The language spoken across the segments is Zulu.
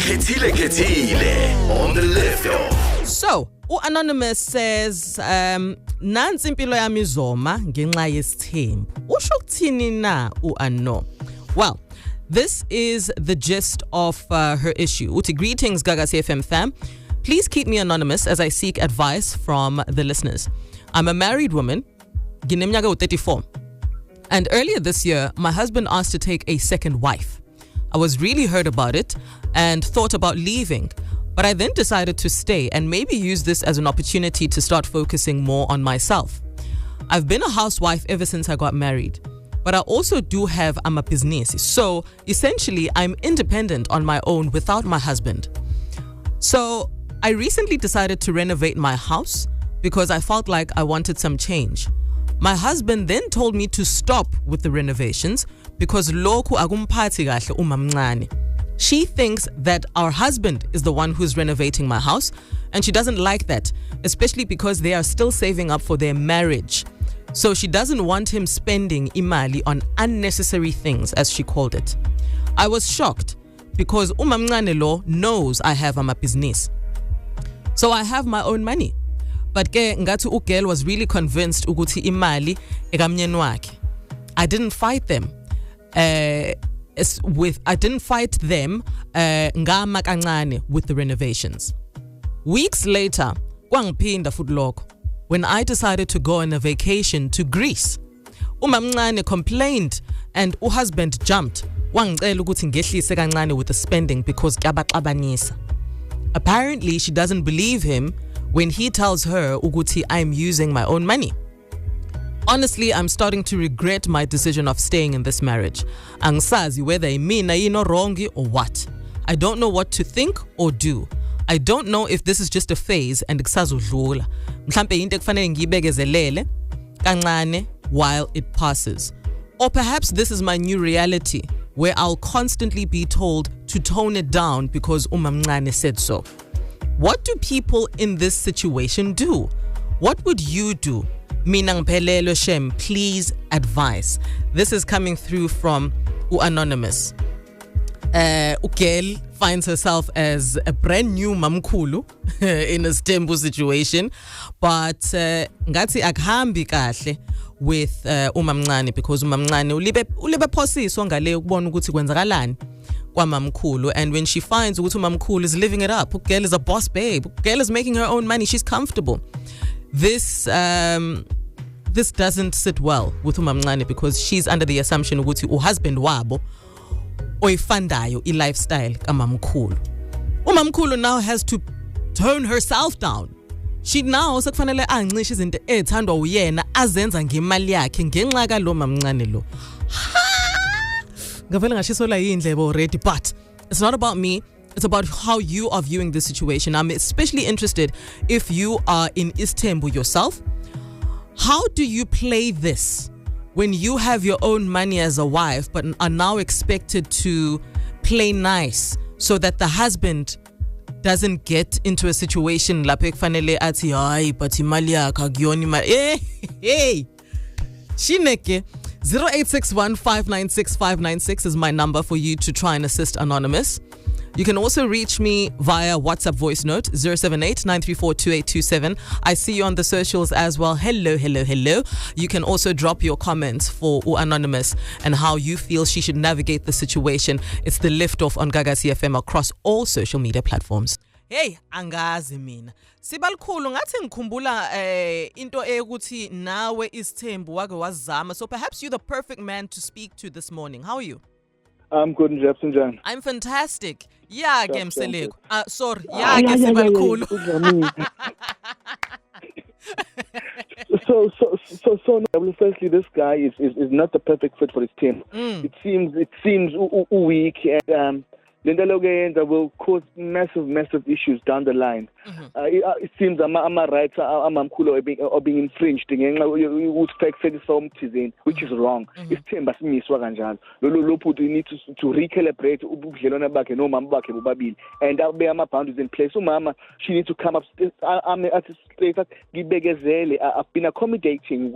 Khethile on the left. So, Anonymous says, nansi impilo yami izoma ngenxa yesithembu. Usho ukuthini na uAno? Well, this is the gist of her issue. Uthi, greetings Gagasi FM fam. Please keep me anonymous as I seek advice from the listeners. I'm a married woman, ngineminyaka 34. And earlier this year, my husband asked to take a second wife. I was really hurt about it and thought about leaving. But I then decided to stay and maybe use this as an opportunity to start focusing more on myself. I've been a housewife ever since I got married, but I also do have a business. So essentially, I'm independent on my own without my husband. So I recently decided to renovate my house because I felt like I wanted some change. My husband then told me to stop with the renovations because lokhu akumphathi kahle umamncane. She thinks that our husband is the one who's renovating my house, and she doesn't like that, especially because they are still saving up for their marriage. So she doesn't want him spending imali on unnecessary things, as she called it. I was shocked because umamncane lo knows I have a business. So I have my own money. But ke ngathi ugirl was really convinced ukuthi imali ekamnyeni wakhe. I didn't fight them. I didn't fight them ngama kancane with the renovations. Weeks later, kwangiphinda futhi lokho when I decided to go on a vacation to Greece. Umamncane complained and uhusband jumped. Wangicela ukuthi ngehlise kancane with the spending because kuyabaxabanisa. Apparently, she doesn't believe him when he tells her ukuthi I'm using my own money. Honestly, I'm starting to regret my decision of staying in this marriage. Angisazi whether imina yino wrongi or what. I don't know what to think or do. I don't know if this is just a phase and kusazodlula. Mhlambe into ekufanele ngiyibekezelele kancane while it passes. Or perhaps this is my new reality where I'll constantly be told to tone it down because umamncane said so. What do people in this situation do? What would you do? Mina ngiphelelwe Shem, please advise. This is coming through from Anonymous. Ugel finds herself as a brand new mamkhulu in a stembu situation, but ngathi akuhambi kahle with umamncane because umamncane ulibe phosiswa ngale ukubona ukuthi kwenzakalani kwamamkhulu, and when she finds ukuthi umamkhulu is living it up, Ugel is a boss babe, Ugel is making her own money, she's comfortable. This doesn't sit well with umamncane because she's under the assumption ukuthi uhusband wabo oyifandayo lifestyle kamamkhulu. Umamkhulu now has to tone herself down. She now sekufanele ancishe izinto ethandwa uyena azenza ngemali yakhe ngenxa ka lo mamncane lo. Ngavela ngashisola yindlebe already, but it's not about me. It's about how you are viewing this situation. I'm especially interested if you are in Istanbul yourself. How do you play this when you have your own money as a wife but are now expected to play nice so that the husband doesn't get into a situation lapho ekufanele athi hayi but imali yakhe akuyona imali hey shineke 0861596596 is my number for you to try and assist Anonymous. You can also reach me via WhatsApp voice note 078-934-2827. I see you on the socials as well. Hello. You can also drop your comments for Anonymous and how you feel she should navigate the situation. It's the Liftoff on Gagasi FM across all social media platforms. Hey, angazi mina. Sibalukhulu ngathi ngikhumbula into ukuthi nawe isithembu wake wazama. So perhaps you're the perfect man to speak to this morning. How are you? I'm good, Jefferson John. I'm fantastic. Yeah, ke mseleko. Sorry. Yeah, ke sibalukhulu. So, firstly, this guy is not the perfect fit for his team. It seems weak and Linda will cause massive issues down the line. It seems I'm right, I'm cool or being infringed, which is wrong. It's time but me swaganjan. You need to recalibrate and that be my boundaries in place. So mama, she needs to come up. I'm at straight I've been accommodating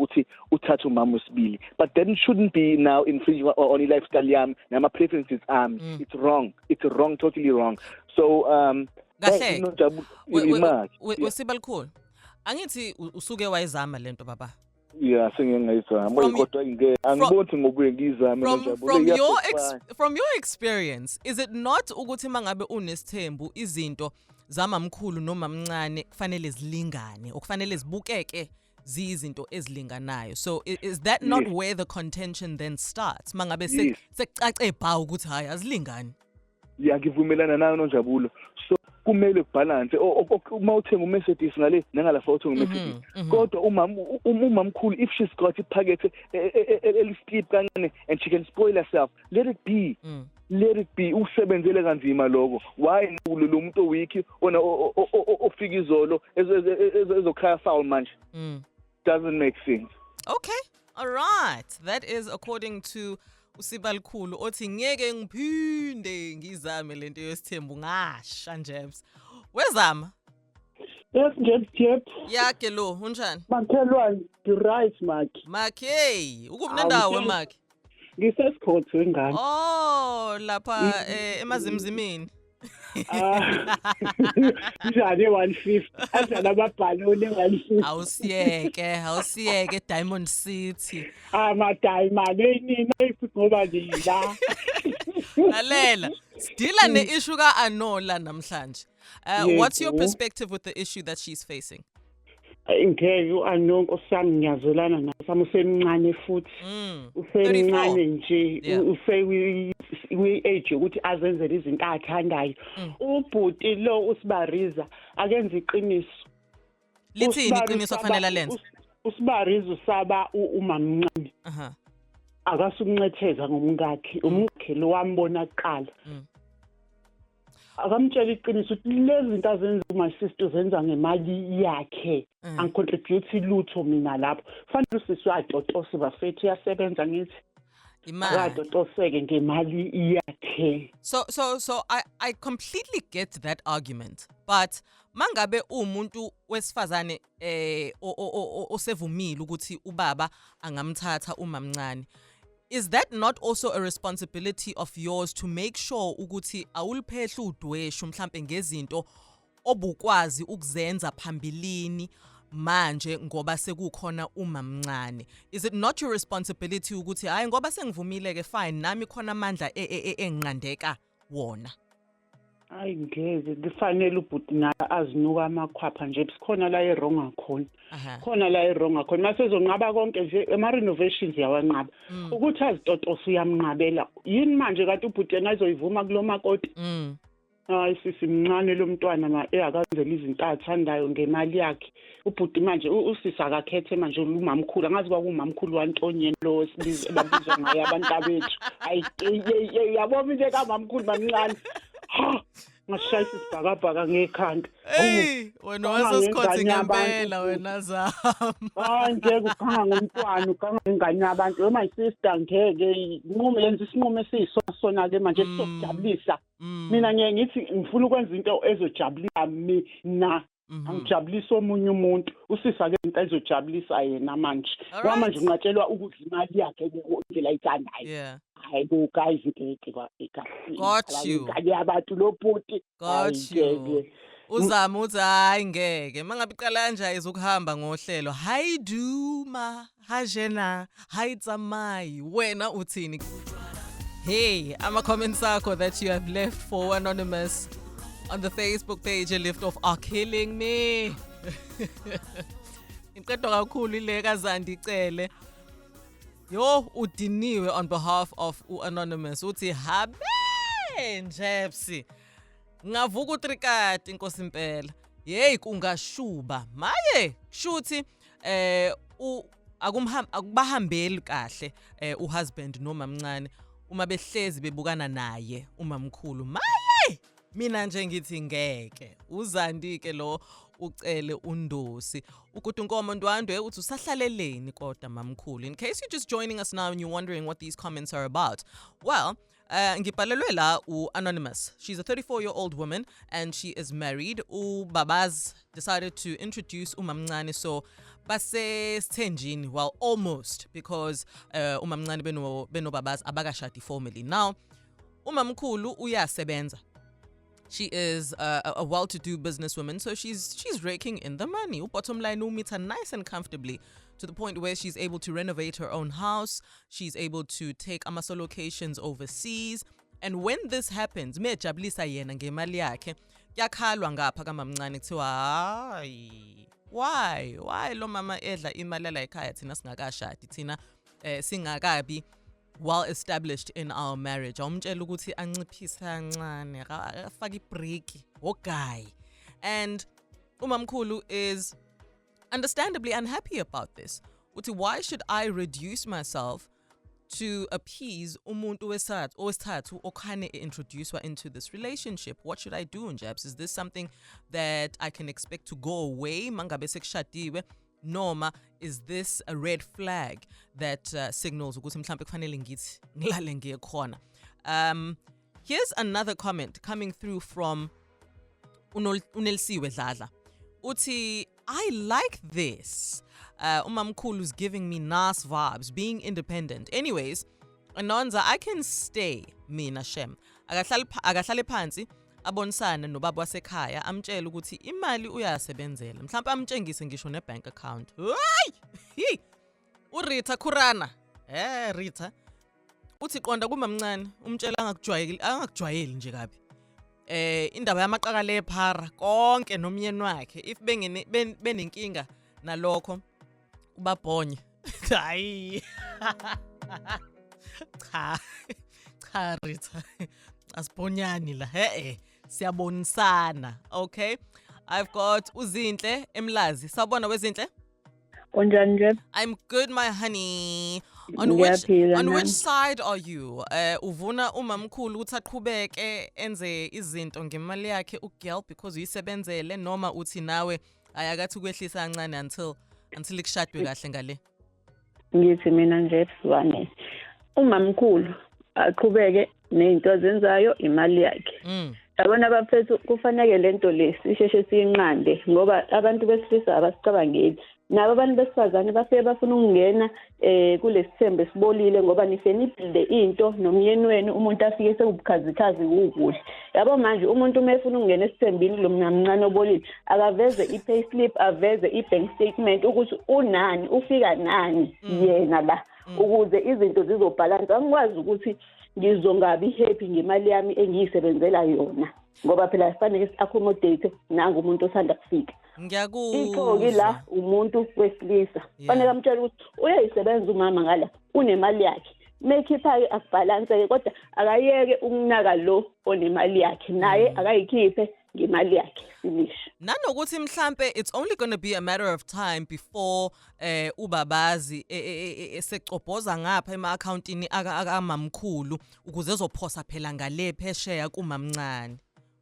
utatu mamus bili. But that shouldn't be now infringing on lifestyle. Now my preference is it's wrong. It's wrong, totally wrong. So Kahle. imali. Wesibalikhulu. Angithi usuke wayizama lento baba. Yeah, sengiyayizama. Kodwa angiboni ngokuye ngizame Nonjabulo. From your experience, is it not ukuthi mangabe unesithembu izinto zamamkhulu noma mncane kufanele zilingane okufanele zibukeke zizinto ezilinganayo? So is that not where the contention then starts? Mangabe sekucace bha ukuthi hayi azilingani. Yeah, ngivumelana nayo Nonjabulo. So kumele kubalance uma uthenga uMercedes ngale nangalafa uthenga uMercedes kodwa umamkhulu if she's got iphakethe elistip kancane and she can spoil herself, let it be. Let it be. Usebenzele kanzima lokho. Why lo muntu owiki ona ofika izolo ezokhaya foul manje? Doesn't make sense. Okay. All right. That is according to Usibalikhulu othi ngeke ngiphinde ngizame lento yesithembu ngasha njebs. Wezama? Yes, Jeb. Yakhe lo, unjani? Makhelwane, you right, Maki. Maki, ukuphi nendawo Maki? Ngisesikhothi wengane. Oh, lapha emazimzimini. Njani 150 adlala amabhaloni 150 awusiyeke Diamond City Diamond enini ngoba ngila lalela sidila neissue ka Anola namhlanje. What's your perspective with the issue that she's facing? Ngeke uAnonko sami ngiyazolana naye samusemncane futhi usemncane nje we age ukuthi azenzele izinto athandayo. Ubhuti lo uSibariza akenza iqiniso. Lithini iqiniso kufanele lenze? uSibariza usaba umamncane. Akasukuncetheza umkakhe lo wambona kuqala. Akamtshela iqiniso ukuthi lezi zinto azenza my sister zenza ngemali yakhe angicontribute lutho mina lapho fanele usisi adotose bafethi yasebenza ngithi imali adotoseke ngemali yakhe. So I completely get that argument, but mangabe umuntu wesifazane osevumile ukuthi ubaba angamthatha umamncane, is that not also a responsibility of yours to make sure ukuthi awuliphehla udweshu mhlambe ngezinto obukwazi ukuzenza phambilini manje ngoba sekukhona umamncane? Is it not your responsibility ukuthi hayi ngoba sengivumile ke fine nami khona amandla engiqandeka wona? Hayi ngeke kufanele ubhuti naye azinuka amakhwapha nje sikhona la eronga khona. Khona la eronga khona mase zonqaba konke nje ema renovations yawanqaba ukuthi azitotose uyamnqabela yini manje kanti ubhuti yena azoyivuma kulomakoti. Hayi sisi mncane lo mntwana akazenzela izinto athandayo ngemali yakhe. Ubhuti manje usisi akakhethe manje umamkhulu angazi kwakumamkhulu waNtonyeni lo wesibizwe babizwa ngaye abantu abethu. Hayi yabona nje kamamkhulu bamncane. Ngashayisa isibhakabhaka ngekhanda. Hey, wena wasesikhothi ngempela wena zama. Hayi ngeke ukhanga ngomntwana ukhanga ingane yabantu. Oh my sister ngeke inqumo yenza isinqumo esiyisona ke manje sokujabulisa. Mina ngeke ngithi ngifuna ukwenza into ezojabulisa mina. Angijabulisa omunye umuntu usisa ke into ezojabulisa yena manje. Ngoba manje unqatshelwa ukudla imali yakhe indlela ayithandayo. Yeah. Hayi bo guys ngeke Got you. Kanye abantu lo bhuti. Got you. Uzama uthi hayi ngeke mangabe iqala kanje izokuhamba ngohlelo hayi duma hajena hayi tsamai wena uthini? Hey, ama comments akho that you have left for Anonymous on the Facebook page, a lift off are killing me. Inqedwa kakhulu ile kaZandi icele. Yo udiniwe on behalf of Anonymous uthi habe njepsi. Ngavuka utrikati inkosi impela. Hey kungashuba. Maye shuthi akubahambeli kahle uhusband noma mncane uma behlezi bebukana naye umamkhulu. Maye mina nje ngithi ngeke uZandi ke lo ucele undosi ukuthi unkomo ndwandwe uthi usahlaleleni kodwa mamkhulu. In case you're just joining us now and you're wondering what these comments are about, well, ngibhalelwe la Anonymous. She's a 34-year-old woman and she is married. Babaz decided to introduce umamncane, so base sithenjini, well almost, because umamncane beno babaz abakashadi formally. Now umamkhulu uyasebenza. She is a well-to-do businesswoman, so she's raking in the money. Bottom line, meet her nice and comfortably to the point where she's able to renovate her own house. She's able to take amaso locations overseas. And when this happens, me jabulisa yena ngemali yakhe. Yakhalwa ngapha kamamncane kuthiwa hayi. Why lo mama edla imali la ekhaya thina singakashadi thina singakabi well established in our marriage. Awumtshela ukuthi anciphisa kancane afaka ibreak guy. And umamkhulu is understandably unhappy about this. Uthi why should I reduce myself to appease umuntu wesithathu okhane introduced into this relationship? What should I do, Njabs? Is this something that I can expect to go away mangabe sekushadiwe? Noma is this a red flag that signals ukuthi mhlambe kufanele ngithi ngilale ngiye khona? Here's another comment coming through from Unelsiwe Dladla. Uthi, I like this. Umamkhulu's giving me nice vibes, being independent. Anyways, Anonza, I can stay, mina Shem. Akahlale phansi, abonisana nobaba wasekhaya, amtshela ukuthi imali uyasebenzela. Mhlawumbe amtshengise ngisho ne-bank account. Hayi! URita Khurana. Rita. Uthi qonda kumamncane, umtshela angakujwayeli nje kabi. Indaba yamaqakala ephara konke nomyeni wakhe if benenkinga nalokho ubabhonye. Hayi. Cha Rita. Asibonyani la. Siyabonisana. Okay? I've got uZinhle Emlazi. Sawubona weZinhle? Kunjani nje? I'm good, my honey. On which side are you? Uvuna umamkhulu ukuthi aqhubeke enze izinto ngemali yakhe ugirl because uyisebenzele noma uthi nawe ayakathi ukwehlisa kancane until ikushadwe kahle ngale? Ngithi mina nje Swane. Umamkhulu aqhubeke nezinto azenzayo imali yakhe. Yabona bafethu kufanele lento lesisheshe siyinqande ngoba abantu besilisa abasicabangeli. Nabo abantu besifazane bafike bafuna ukungena kulesithembe sibolile ngoba nifenibhilde into nomyeni wenu umuntu afike sekubukhazikhazi ukuhle. Yabo manje umuntu umefuna ukungena esithembini lo mncane obolile akaveze i-payslip aveze i-bank statement ukuthi unani ufika nani yena la ukuze izinto zizobhalansa. Angikwazi ukuthi ngizongabi happy ngemali yami engiyisebenzela yona ngoba phela sifanele si-accommodate nangu umuntu osanda kufika. Ngiyakuzwa la umuntu wesilisa fanele amtshela ukuthi uyayisebenza umama ngala unemali yakhe mekhipha akubalanseke kodwa akayeke ukunaka lo onemali yakhe naye akayikhiphe ngemali yakhe finish. Nanokuthi mhlambe it's only going to be a matter of time before ubabazi esecobhoza ngapha ema-accountini akamamkhulu ukuze ezophosa phela ngale phesheya kumamncane.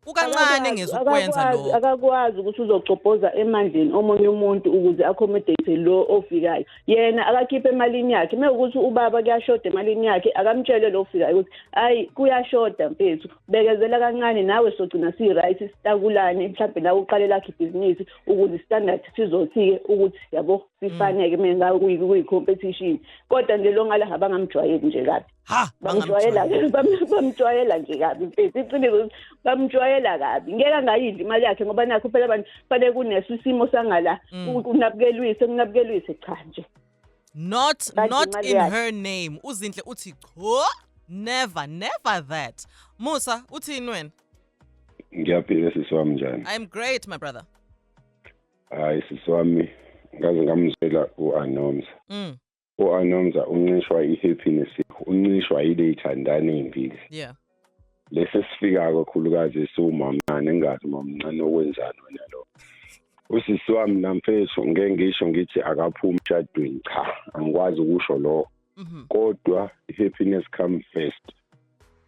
Ukancane ngezokwenza lo. Akakwazi ukuthi uzocobhoza emandleni omunye umuntu ukuze accommodate lo ofikayo. Yena akakhiphe emalini yakhe. Mekuthi ubaba kuyashoda emalini yakhe akamtshele lo ofikayo ukuthi hayi kuyashoda mfethu. Bekezela kancane nawe sogcina si-right sitakulane mhlawumbe la uqale lakhe ibhizinisi ukuze standard sizothi-ke ukuthi yabo sifaneke mina kuyi-competition. Kodwa nje lo ngala abangamjwayeli nje kabi. Bamjwayela nje kabi mfethu. Iqiniso bamjwayela kabi. Ngeke angayidli imali yakhe ngoba nakho phela abantu fanele kuneso isimo sangala kunabukelwise cha nje. Not in her name. uZinhle uthi cho never that. Musa uthini wena? Ngiyaphila sisi wami njani? I'm great my brother. Hayi sisi wami ngaze ngamzela uAnomza. uAnomza uncishwa ihappiness, uncishwa ile ithandane impilo. Yeah. Lese sifika kakhulukazi esumamncane engazi mamncane okwenzani wena lo. Usisi wami namfethu ngeke ngisho ngithi akaphumi emshadweni cha, angikwazi ukusho lo. Kodwa happiness come first.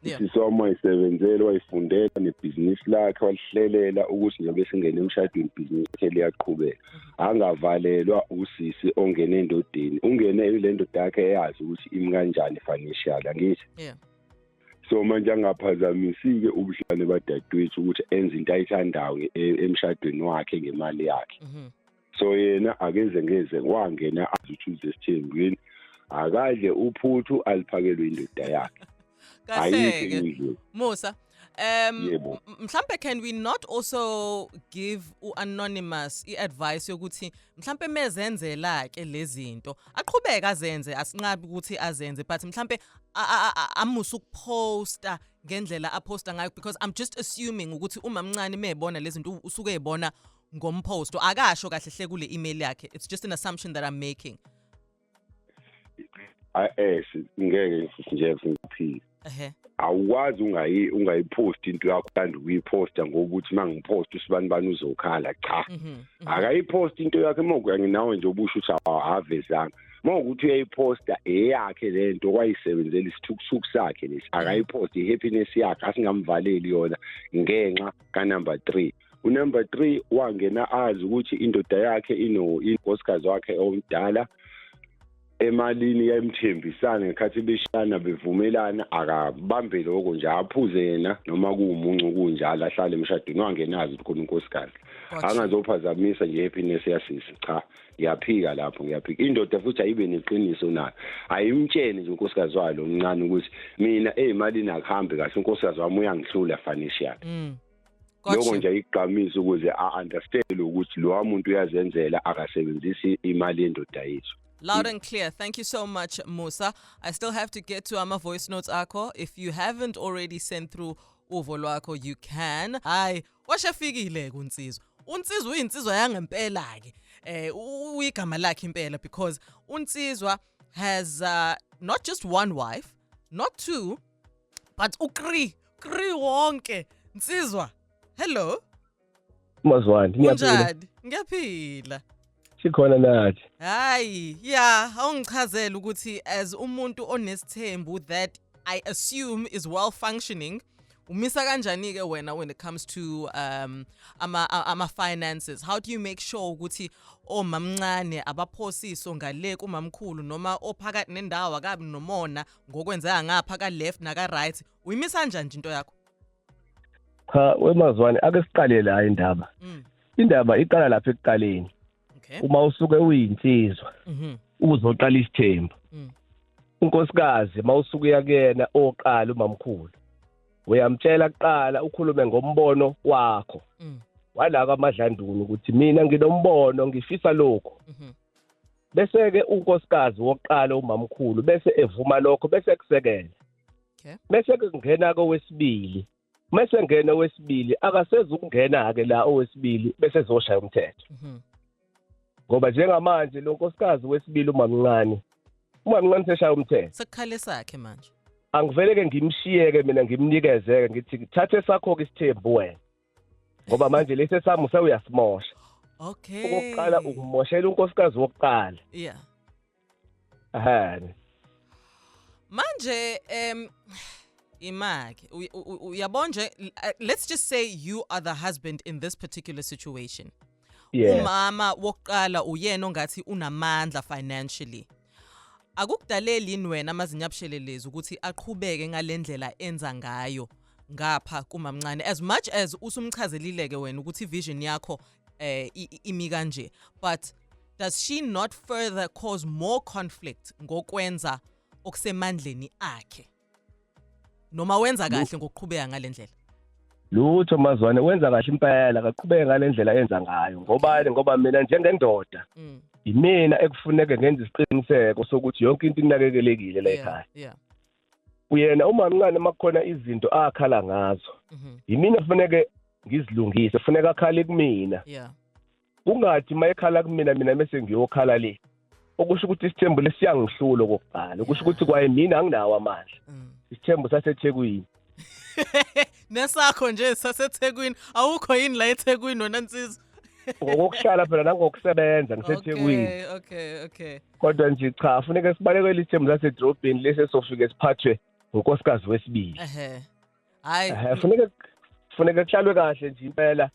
Usisi wami wayisebenzela wayifundela nebhizinisi lakhe walihlelela ukuthi njengoba singene emshadweni ibhizinisi lakhe liyaqhubeka. Angavalelwa usisi ongene endodeni. Ungene ile ndoda yakhe eyazi ukuthi imi kanjani financial angithi. Yeah. So manje angaphazamisike ubuhlane badadewethu ukuthi enze into ayithandayo emshadweni wakhe ngemali yakhe. So yena ngeze wangena azuthi esithembweni akadle uphuthu aliphakelwe indoda yakhe. Kahleke Musa Yebo. Mhlambe can we not also give anonymous advice yokuthi mhlambe mezenzela ke lezinto aqhubeka azenze asinqabi ukuthi azenze but mhlambe amusu ukuposta ngendlela aposta ngayo because I'm just assuming ukuthi uma mncane mebona lezinto usuke ebona ngompost akasho kahle hle kule email yakhe. It's just an assumption that I'm making. Ngeke nje ngiphile. Awukwazi ungayipost into yakho kandi uyiposta ngokuthi mangipost usibani uzokhala cha. Akayipost into yakhe mokuya nginawe nje ubusho ukuthi awavezanga. Mawukuthi uyayiposta eyakhe lento kwayisebenzela isithukuthuku sakhe lesi. Akayipost ihappiness yakhe asingamvaleli yona ngenxa ka number 3. Number 3 wangena azi ukuthi indoda yakhe inkosikazi wakhe omdala emalini yayimthembisana ngekhathi beshana bevumelana akabambe lokho nje aphuze yena noma kuumuncu kunjalo ahlale emshadweni wangenazi khona unkosikazi angazophazamisa nje happiness yasisi cha ngiyaphika lapho ngiyaphika indoda futhi ayibe neqiniso nayo ayimtshene nje unkosikazi wayo omncane ukuthi mina ezimalini akuhambe kahle unkosikazi wami uyangihlula financial lokho nje iqhamisa ukuze a-understand ukuthi lo muntu uyazenzela akasebenzisi imali yendoda yethu. Loud and clear. Thank you so much, Musa. I still have to get to our voice notes, Akho. If you haven't already sent through uvo lwakho, you can. Hayi, washafikile kunsizwa. Unsizwa uyinsizwa yangempela ke. Uyigama lakhe impela because unsizwa has not just one wife, not two, but ukri wonke. Nsizwa. Hello. Mazwani, ngiyaphila. Sikhona nathi. Hayi, yeah, awungichazela ukuthi as umuntu onesithembu that I assume is well functioning, umisa kanjani ke wena when it comes to ama finances? How do you make sure ukuthi omamncane abaphosiso ngale kumamkhulu noma ophakathi nendawo akabi nomona ngokwenzeka ngapha ka left na ka right? Uyimisa kanjani into yakho? Cha, wemazwani ake siqale la indaba. Indaba iqala lapha ekuqaleni. Uma usuke uyinsizwa uzoqala isithembu unkosikazi mawusuke yakena oqala umamkhulu uyamtshela kuqala ukhulume ngombono wakho walaka amadlanduni ukuthi mina nginombono ngifisa lokho bese ke unkosikazi woqala umamkhulu bese evuma lokho bese kusekela bese kungena kowesibili mase ngena owesibili akasezukungena ke la owesibili bese ezoshaya umthetho ngoba njengamanje lo nkosikazi wesibili umamncane seshaya umthetho sekukhale sakhe manje angivele ke ngimshiyeke mina ngimnikeze ngithi thathe sakho ke isithembu wena ngoba manje lesi sami usewuyasimosha okokuqala ukumoshela unkosikazi wokuqala manje imake uyabonje let's just say you are the husband in this particular situation. Umama wokuqala uyena ongathi unamandla financially. Akukudaleli yini wena amazinyabushelelezi ukuthi aqhubeke ngalendlela enza ngayo ngapha kumamncane as much as usumchazelile ke wena ukuthi vision yakho imi kanje, but does she not further cause more conflict ngokwenza okusemandleni akhe noma wenza kahle ngokuqhubeka ngalendlela? Lutho mazwane wenza kahle impela akaqhubeke ngalendlela yenza ngayo ngoba mina njengendoda imina ekufuneka ngenza isiqiniseko sokuthi yonke into inakekelekile la ekhaya. Uyena uma mncane makukhona izinto akhala ngazo imina kufuneka ngizilungise kufuneka akhale kumina ungathi mayekhala kumina mina bese ngiyokhala le okusho ukuthi isithembu lesiyangihlula kokuqala okusho ukuthi kwaye mina anginawo amandla isithembu saseThekwini nesakho nje saseThekwini awukho yini la eThekwini nona nsizwa ngokuhlala phela nangokusebenza ngiseThekwini. Okay. Kodwa nje cha kufuneka sibalekele isithembu sasedrobheni lesi sofike siphathwe unkosikazi wesibili. Hayi kufuneka kuhlalwe kahle nje impela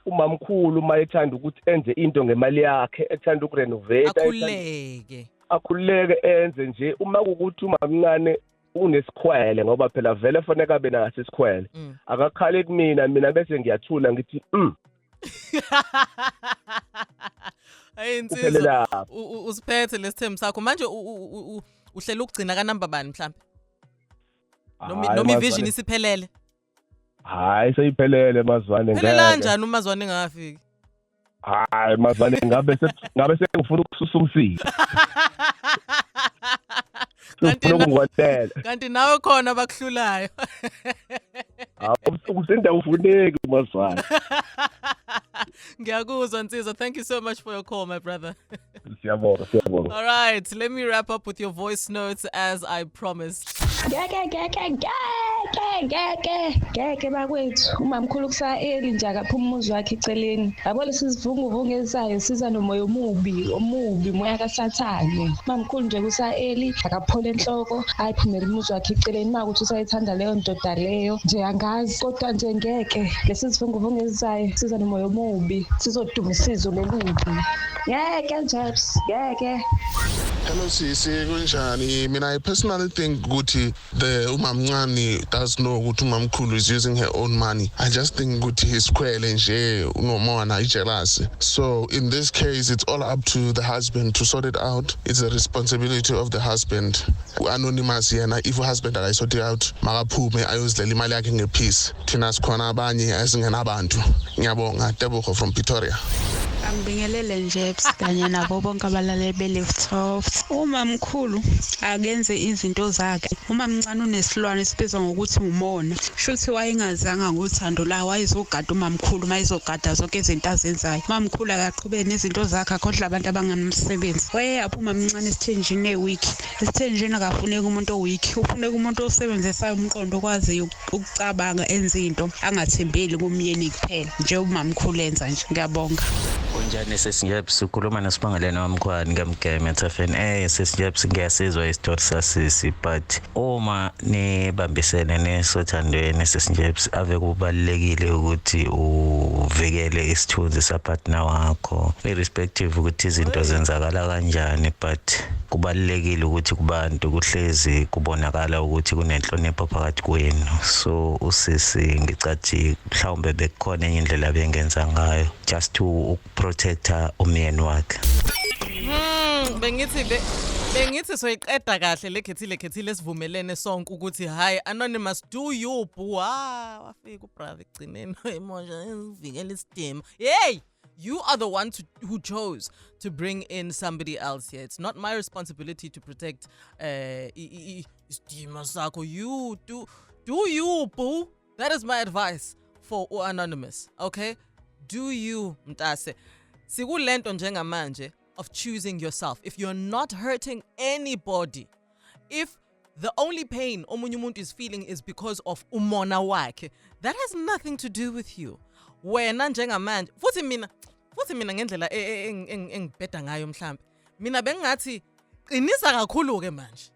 umamkhulu mayethanda ukuthi enze into ngemali yakhe ethanda ukurenovate akhuleke enze nje uma ukuthi umamncane unesikhwele ngoba phela vele foneka abe naso isikhwele akakhale kumina bese ngiyathula ngithi Insizwa usiphethe lesithembu sakho manje uhlela ukugcina ka number bani mhlambe noma ivision isiphelele Hayi seyiphelele Mazwane ngeke. Phela kanjani uMazwane engafiki? Hayi Mazwane ngabe sengifuna ukususa umsila. Kanti nawe khona bakuhlulayo. Usinda ufuneki Mazwane. Ngiyakuzwa Nsizwa. Thank you so much for your call, my brother. Siyabonga. All right, let me wrap up with your voice notes as I promised. Ngeke bakwethu umamkhulu kusa-eli nje akaphuma umuzi wakhe eceleni yabo lesi sivunguvungu esayo siza nomoya omubi moya kasathane mamkhulu nje kusa-eli akaphola enhloko ayiphumela umuzi wakhe eceleni makuthi usayithanda leyo ndoda leyo nje angazi kodwa nje ngeke lesi sivunguvungu esayo siza nomoya omubi sizoduma isizo lelibi ngeke Jabs ngeke. Hello sisi kunjani? Mina I personally think ukuthi the umamncane does know ukuthi umamkhulu is using her own money. I just think ukuthi isikhwele nje unomona ijealous. So in this case it's all up to the husband to sort it out. It's the responsibility of the husband. Anonymous yena if husband akayisort it out makaphume ayozidlela imali yakhe ngepeace. Thina sikhona abanye esingenabantu. Ngiyabonga Tebogo from Pretoria. Angibingelele nje kanye nabo bonke abalaleli be-Lift Off. Umamkhulu akenze izinto zakhe. Umamncane unesilwane esibizwa ngokuthi umona. Shuthi wayengazanga ngothando la wayezogada umamkhulu mayizogada zonke izinto azenzayo. Umamkhulu akaqhubeke nezinto zakhe akhodla abantu abangamsebenzi. Wayeyaphuma umncane esithenjini eweek. Esithenjini akafuneki umuntu oweek. Ufuneka umuntu osebenzisayo umqondo okwazi ukucabanga enza into angathembeli kumyeni kuphela. Nje umamkhulu enza nje. Ngiyabonga. Kunjani sesinjebs ukhuluma noSibongeleni wamkhwani ngamgame eTFN sesinjebs ngiyasizwa isitori sasisi but uma nibambisene nesothandweni sesinjebs ave kubalekile ukuthi uvikele isithunzi sapartner wakho irrespective ukuthi izinto zenzakala kanjani but kubalekile ukuthi kubantu kuhlezi kubonakala ukuthi kunenhlonipho phakathi kwenu so usisi ngicathi mhlawumbe bekukhona enye indlela bengenza ngayo just to protecta umyeni wakhe. Bengithi soyiqeda kahle lekhethile sivumelene sonke ukuthi hayi Anonymous do you boo wafika ubrother egcineni emoja ivikela isidima. Hey, you are the one who chose to bring in somebody else here. It's not my responsibility to protect isidima sakho. You do you boo. That is my advice for Anonymous. Okay? Do you mtase sikulento njengamanje of choosing yourself. If you're not hurting anybody, if the only pain omunye umuntu is feeling is because of umona wakhe, that has nothing to do with you. Wena njengamanje futhi mina ngendlela engibheda ngayo mhlambe mina bengathi qinisa kakhulu ke manje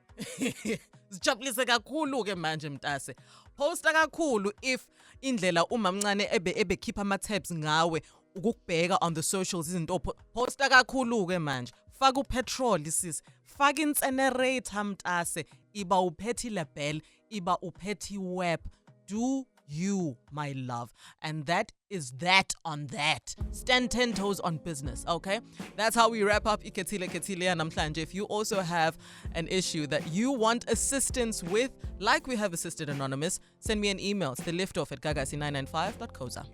sijabulise kakhulu ke manje mtase posta kakhulu if indlela umamncane ebe keep ama tabs ngawe ukubheka on the socials izinto posta kakhulu ke manje faka upetrol sis faka incinerator mtase iba uphethe label iba uphethe web do you my love and that is that on that. Stand 10 toes on business. Okay, that's how we wrap up Ikethile namhlanje. If you also have an issue that you want assistance with, like we have assisted Anonymous, send me an email. It's theliftoff@gagasi995.coza.